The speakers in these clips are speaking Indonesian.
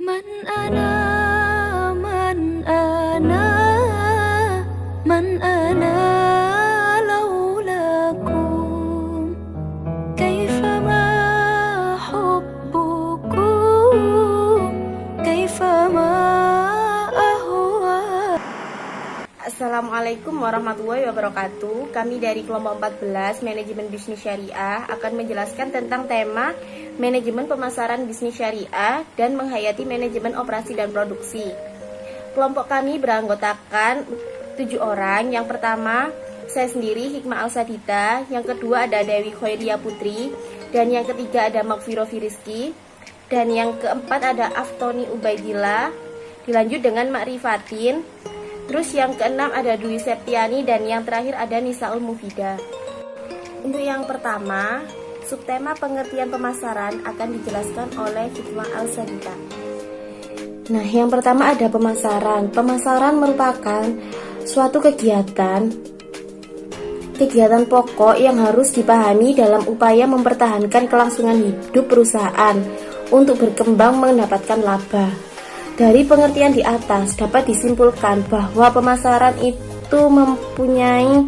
من أنا من أنا من أنا لولاكم كيفما حبكم كيفما أهوى. Assalamualaikum warahmatullahi wabarakatuh. Kami dari kelompok 14 Manajemen Bisnis Syariah akan menjelaskan tentang tema Manajemen Pemasaran Bisnis Syariah dan menghayati manajemen operasi dan produksi. Kelompok kami beranggotakan 7 orang. Yang pertama, saya sendiri Hikmah Al-Sadita. Yang kedua ada Dewi Khoiria Putri. Dan yang ketiga ada Magfiro Firiski. Dan yang keempat ada Aftoni Ubaidillah. Dilanjut dengan Makrifatin. Terus yang keenam ada Dwi Septiani. Dan yang terakhir ada Nisaul Mufidah. Untuk yang pertama, subtema pengertian pemasaran akan dijelaskan oleh Hikmah Al-Sadita. Nah, yang pertama ada pemasaran. Pemasaran merupakan suatu kegiatan pokok yang harus dipahami dalam upaya mempertahankan kelangsungan hidup perusahaan untuk berkembang mendapatkan laba. Dari pengertian di atas dapat disimpulkan bahwa pemasaran itu mempunyai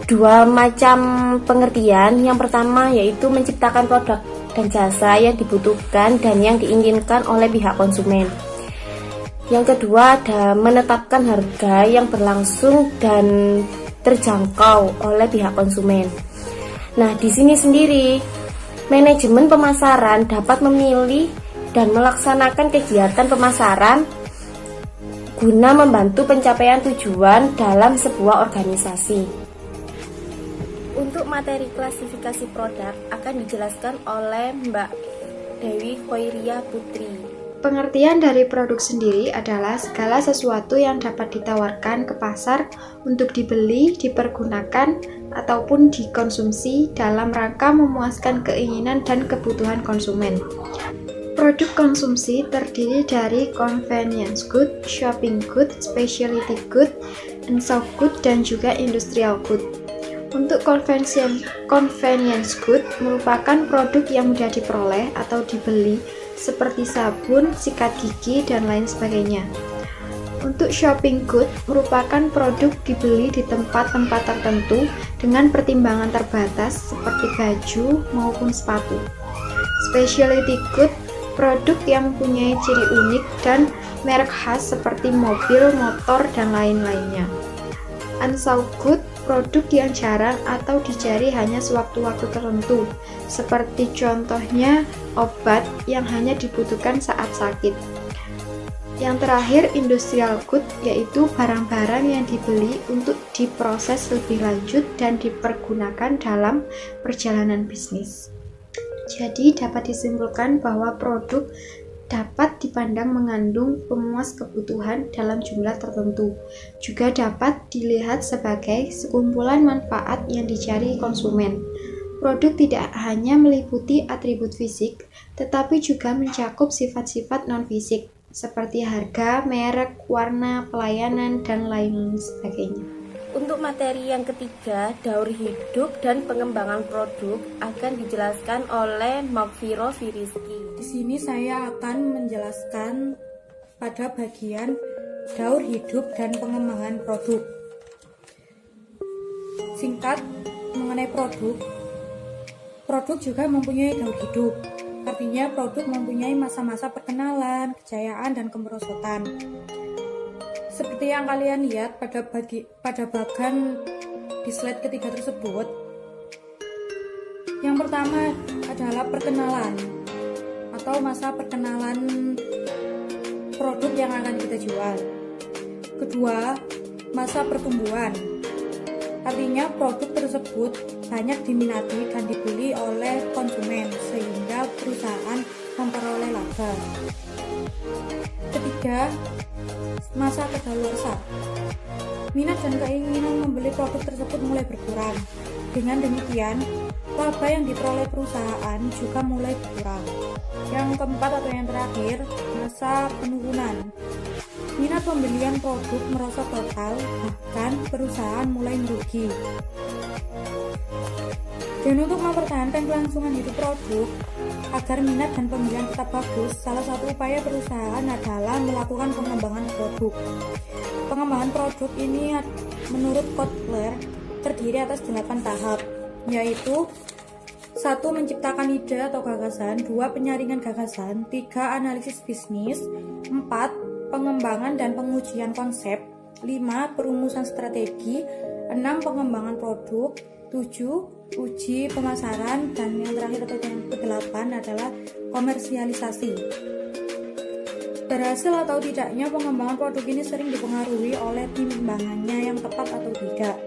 dua macam pengertian. Yang pertama yaitu menciptakan produk dan jasa yang dibutuhkan dan yang diinginkan oleh pihak konsumen. Yang kedua ada menetapkan harga yang berlangsung dan terjangkau oleh pihak konsumen. Nah, di sini sendiri manajemen pemasaran dapat memilih dan melaksanakan kegiatan pemasaran guna membantu pencapaian tujuan dalam sebuah organisasi. Untuk materi klasifikasi produk akan dijelaskan oleh Mbak Dewi Khoiria Putri. Pengertian dari produk sendiri adalah segala sesuatu yang dapat ditawarkan ke pasar untuk dibeli, dipergunakan, ataupun dikonsumsi dalam rangka memuaskan keinginan dan kebutuhan konsumen. Produk konsumsi terdiri dari convenience good, shopping good, specialty good, and soft good, dan juga industrial good. Untuk convenience good merupakan produk yang mudah diperoleh atau dibeli seperti sabun, sikat gigi, dan lain sebagainya. Untuk shopping good merupakan produk dibeli di tempat-tempat tertentu dengan pertimbangan terbatas seperti baju maupun sepatu. Specialty good produk yang mempunyai ciri unik dan merek khas seperti mobil, motor, dan lain-lainnya. Unsold good produk yang jarang atau dicari hanya sewaktu-waktu tertentu, seperti contohnya obat yang hanya dibutuhkan saat sakit. Yang terakhir, industrial good, yaitu barang-barang yang dibeli untuk diproses lebih lanjut dan dipergunakan dalam perjalanan bisnis. Jadi dapat disimpulkan bahwa produk dapat dipandang mengandung pemuas kebutuhan dalam jumlah tertentu. Juga dapat dilihat sebagai sekumpulan manfaat yang dicari konsumen. Produk tidak hanya meliputi atribut fisik, tetapi juga mencakup sifat-sifat non-fisik, seperti harga, merek, warna, pelayanan, dan lain sebagainya. Untuk materi yang ketiga, daur hidup dan pengembangan produk akan dijelaskan oleh Magfiro Firiski. Di sini saya akan menjelaskan pada bagian daur hidup dan pengembangan produk. Singkat mengenai produk juga mempunyai daur hidup. Artinya produk mempunyai masa-masa perkenalan, kejayaan, dan kemerosotan. Seperti yang kalian lihat pada bagian di slide ketiga tersebut. Yang pertama adalah perkenalan atau masa perkenalan produk yang akan kita jual. Kedua, masa pertumbuhan. Artinya produk tersebut banyak diminati dan dibeli oleh konsumen sehingga perusahaan memperoleh laba. Ketiga, masa kadaluarsa. Minat dan keinginan membeli produk tersebut mulai berkurang. Dengan demikian, laba yang diperoleh perusahaan juga mulai berkurang. Yang keempat atau yang terakhir, masa penurunan. Minat pembelian produk merosot total, bahkan perusahaan mulai merugi. Dan untuk mempertahankan kelangsungan hidup produk agar minat dan pembelian tetap bagus, salah satu upaya perusahaan adalah melakukan pengembangan produk. Pengembangan produk ini menurut Kotler terdiri atas 8 tahap, yaitu 1. Menciptakan ide atau gagasan, 2. Penyaringan gagasan, 3. Analisis bisnis, 4. Pengembangan dan pengujian konsep, 5. Perumusan strategi, 6. Pengembangan produk, 7. Uji pemasaran, dan yang terakhir atau yang ke-8 adalah komersialisasi. Berhasil atau tidaknya pengembangan produk ini sering dipengaruhi oleh timbangannya yang tepat atau tidak.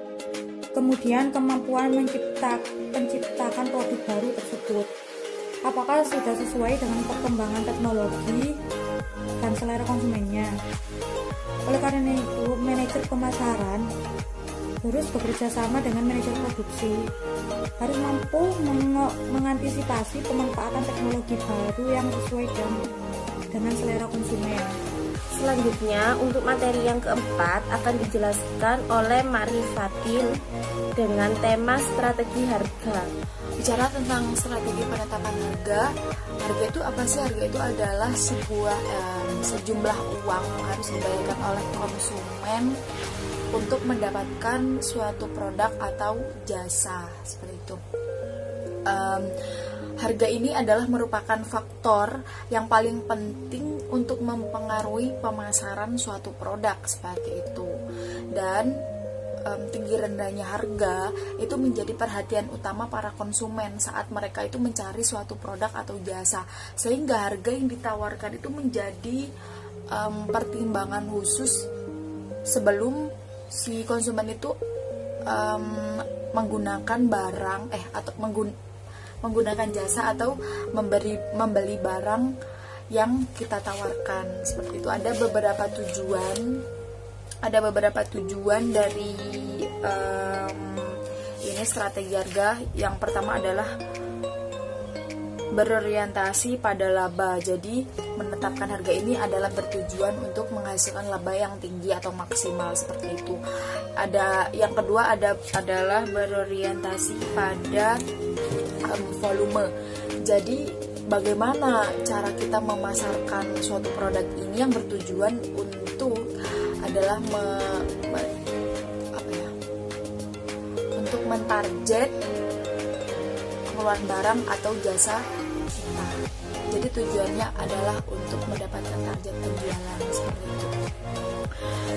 Kemudian kemampuan menciptakan produk baru tersebut. Apakah sudah sesuai dengan perkembangan teknologi dan selera konsumennya. Oleh karena itu, manajer pemasaran harus bekerja sama dengan manajer produksi, harus mampu mengantisipasi pemanfaatan teknologi baru yang sesuai dengan selera konsumen. Selanjutnya, untuk materi yang keempat akan dijelaskan oleh Marifatin dengan tema strategi harga. Bicara tentang strategi penetapan harga itu apa sih? Harga itu adalah sebuah sejumlah uang harus dibayarkan oleh konsumen untuk mendapatkan suatu produk atau jasa, seperti itu. Harga ini adalah merupakan faktor yang paling penting untuk mempengaruhi pemasaran suatu produk seperti itu. Dan tinggi rendahnya harga itu menjadi perhatian utama para konsumen saat mereka itu mencari suatu produk atau jasa, sehingga harga yang ditawarkan itu menjadi pertimbangan khusus sebelum si konsumen itu menggunakan barang atau menggunakan jasa atau membeli barang yang kita tawarkan. Seperti itu. Ada beberapa tujuan dari ini strategi harga. Yang pertama adalah berorientasi pada laba. Jadi menetapkan harga ini adalah bertujuan untuk menghasilkan laba yang tinggi atau maksimal, seperti itu. Yang kedua adalah berorientasi pada volume. Jadi bagaimana cara kita memasarkan suatu produk ini yang bertujuan untuk adalah untuk mentarget pengeluaran barang atau jasa kita. Jadi tujuannya adalah untuk mendapatkan target penjualan, seperti itu.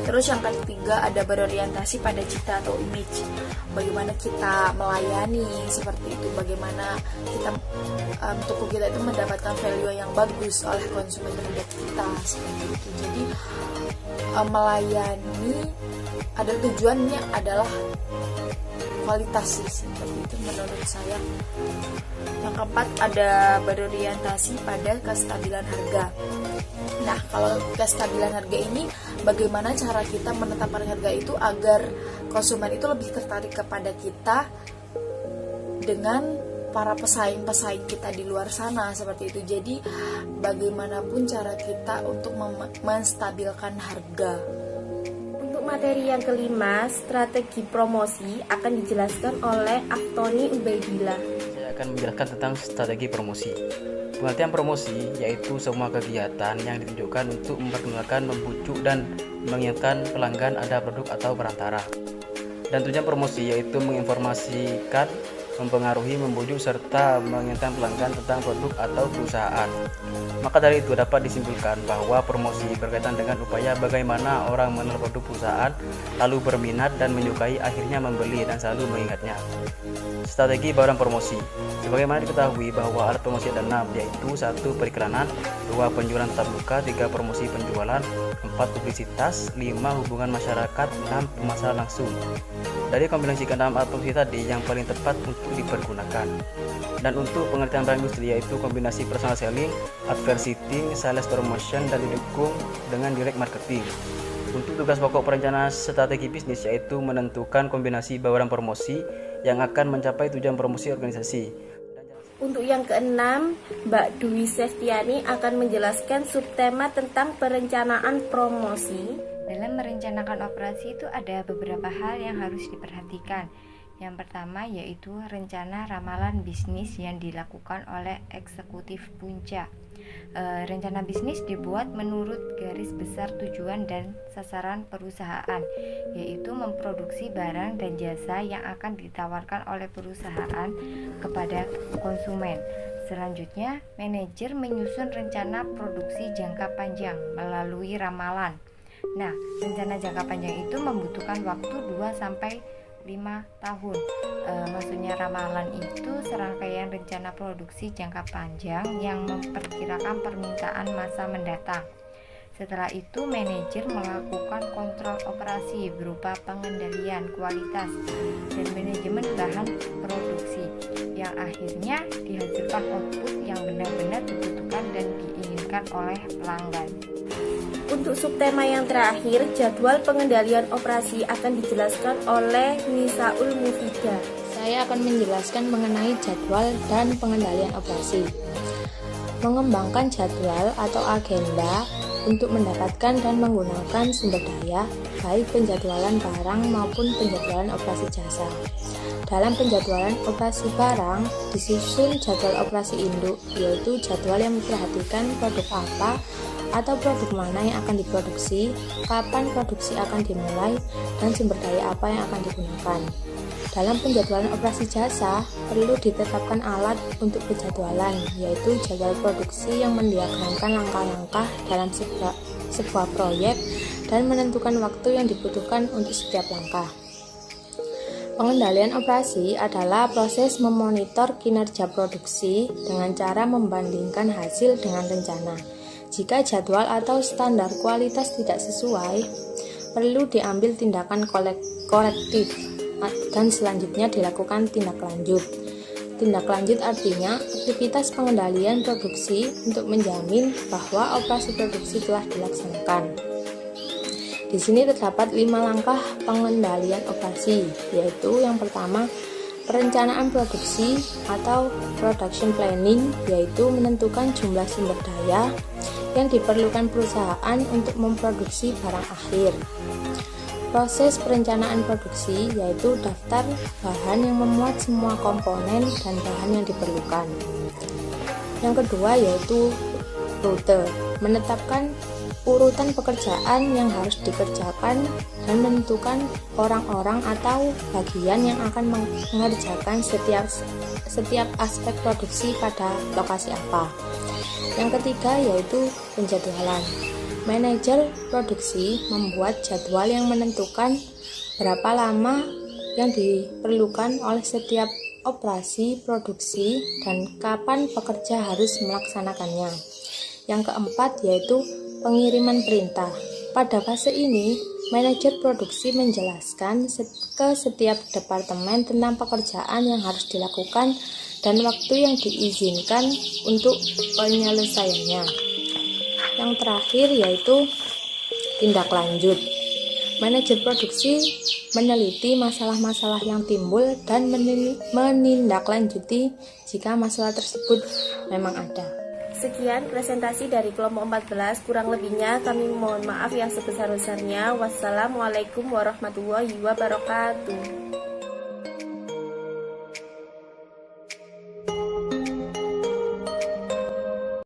Terus yang ketiga ada berorientasi pada cita atau image. Bagaimana kita melayani, seperti itu. Bagaimana kita toko kita itu mendapatkan value yang bagus oleh konsumen terhadap kita, seperti itu. Jadi melayani ada tujuannya adalah kualitas sih, seperti itu menurut saya. Yang keempat ada berorientasi pada kestabilan harga. Nah, kalau kestabilan harga ini bagaimana cara kita menetapkan harga itu agar konsumen itu lebih tertarik kepada kita dengan para pesaing-pesaing kita di luar sana, seperti itu. Jadi bagaimanapun cara kita untuk menstabilkan harga. Untuk materi yang kelima, strategi promosi akan dijelaskan oleh Aftoni Ubaidillah. Saya akan menjelaskan tentang strategi promosi. Pengertian promosi yaitu semua kegiatan yang ditunjukkan untuk memperkenalkan, membujuk, dan mengingatkan pelanggan ada produk atau perantara. Dan tujuan promosi yaitu menginformasikan, mempengaruhi, membujuk, serta mengingatkan pelanggan tentang produk atau perusahaan. Maka dari itu dapat disimpulkan bahwa promosi berkaitan dengan upaya bagaimana orang mengenal produk perusahaan, lalu berminat dan menyukai, akhirnya membeli dan selalu mengingatnya. Strategi bauran promosi. Sebagaimana diketahui bahwa alat promosi ada 6, yaitu 1. Periklanan, 2. Penjualan tatap muka, 3. Promosi penjualan, 4. Publisitas, 5. Hubungan masyarakat, 6. Pemasaran langsung. Dari kombinasi ke-6 alat promosi tadi yang paling tepat untuk dipergunakan. Dan untuk pengertian brand industri yaitu kombinasi personal selling, advertising, sales promotion, dan didukung dengan direct marketing. Untuk tugas pokok perencanaan strategi bisnis yaitu menentukan kombinasi bauran promosi yang akan mencapai tujuan promosi organisasi. Untuk yang keenam, Mbak Dwi Seftiani akan menjelaskan subtema tentang perencanaan promosi. Dalam merencanakan operasi itu ada beberapa hal yang harus diperhatikan. Yang pertama yaitu rencana ramalan bisnis yang dilakukan oleh eksekutif punca. Rencana bisnis dibuat menurut garis besar tujuan dan sasaran perusahaan, yaitu memproduksi barang dan jasa yang akan ditawarkan oleh perusahaan kepada konsumen. Selanjutnya, manajer menyusun rencana produksi jangka panjang melalui ramalan. Nah, rencana jangka panjang itu membutuhkan waktu 2-5 tahun. Maksudnya ramalan itu serangkaian rencana produksi jangka panjang yang memperkirakan permintaan masa mendatang. Setelah itu, manajer melakukan kontrol operasi berupa pengendalian kualitas dan manajemen bahan produksi, yang akhirnya dihasilkan output yang benar-benar dibutuhkan dan diinginkan oleh pelanggan. Untuk subtema yang terakhir, jadwal pengendalian operasi akan dijelaskan oleh Nisaul Mufidah. Saya akan menjelaskan mengenai jadwal dan pengendalian operasi. Mengembangkan jadwal atau agenda untuk mendapatkan dan menggunakan sumber daya, baik penjadwalan barang maupun penjadwalan operasi jasa. Dalam penjadwalan operasi barang, disusun jadwal operasi induk, yaitu jadwal yang memperhatikan produk apa atau produk mana yang akan diproduksi, kapan produksi akan dimulai, dan sumber daya apa yang akan digunakan. Dalam penjadwalan operasi jasa, perlu ditetapkan alat untuk penjadwalan, yaitu jadwal produksi yang mendiagramkan langkah-langkah dalam sebuah proyek dan menentukan waktu yang dibutuhkan untuk setiap langkah. Pengendalian operasi adalah proses memonitor kinerja produksi dengan cara membandingkan hasil dengan rencana. Jika jadwal atau standar kualitas tidak sesuai, perlu diambil tindakan korektif dan selanjutnya dilakukan tindak lanjut. Tindak lanjut artinya aktivitas pengendalian produksi untuk menjamin bahwa operasi produksi telah dilaksanakan. Di sini terdapat 5 langkah pengendalian operasi, yaitu yang pertama, perencanaan produksi atau production planning, yaitu menentukan jumlah sumber daya yang diperlukan perusahaan untuk memproduksi barang akhir. Proses perencanaan produksi yaitu daftar bahan yang memuat semua komponen dan bahan yang diperlukan. Yang kedua yaitu rute, menetapkan urutan pekerjaan yang harus dikerjakan dan menentukan orang-orang atau bagian yang akan mengerjakan setiap aspek produksi pada lokasi apa. Yang ketiga yaitu penjadwalan. Manajer produksi membuat jadwal yang menentukan berapa lama yang diperlukan oleh setiap operasi produksi dan kapan pekerja harus melaksanakannya. Yang keempat yaitu pengiriman perintah. Pada fase ini, manajer produksi menjelaskan ke setiap departemen tentang pekerjaan yang harus dilakukan dan waktu yang diizinkan untuk penyelesaiannya. Yang terakhir yaitu tindak lanjut. Manajer produksi meneliti masalah-masalah yang timbul dan menindaklanjuti jika masalah tersebut memang ada. Sekian presentasi dari kelompok 14, kurang lebihnya kami mohon maaf yang sebesar-besarnya. Wassalamualaikum warahmatullahi wabarakatuh.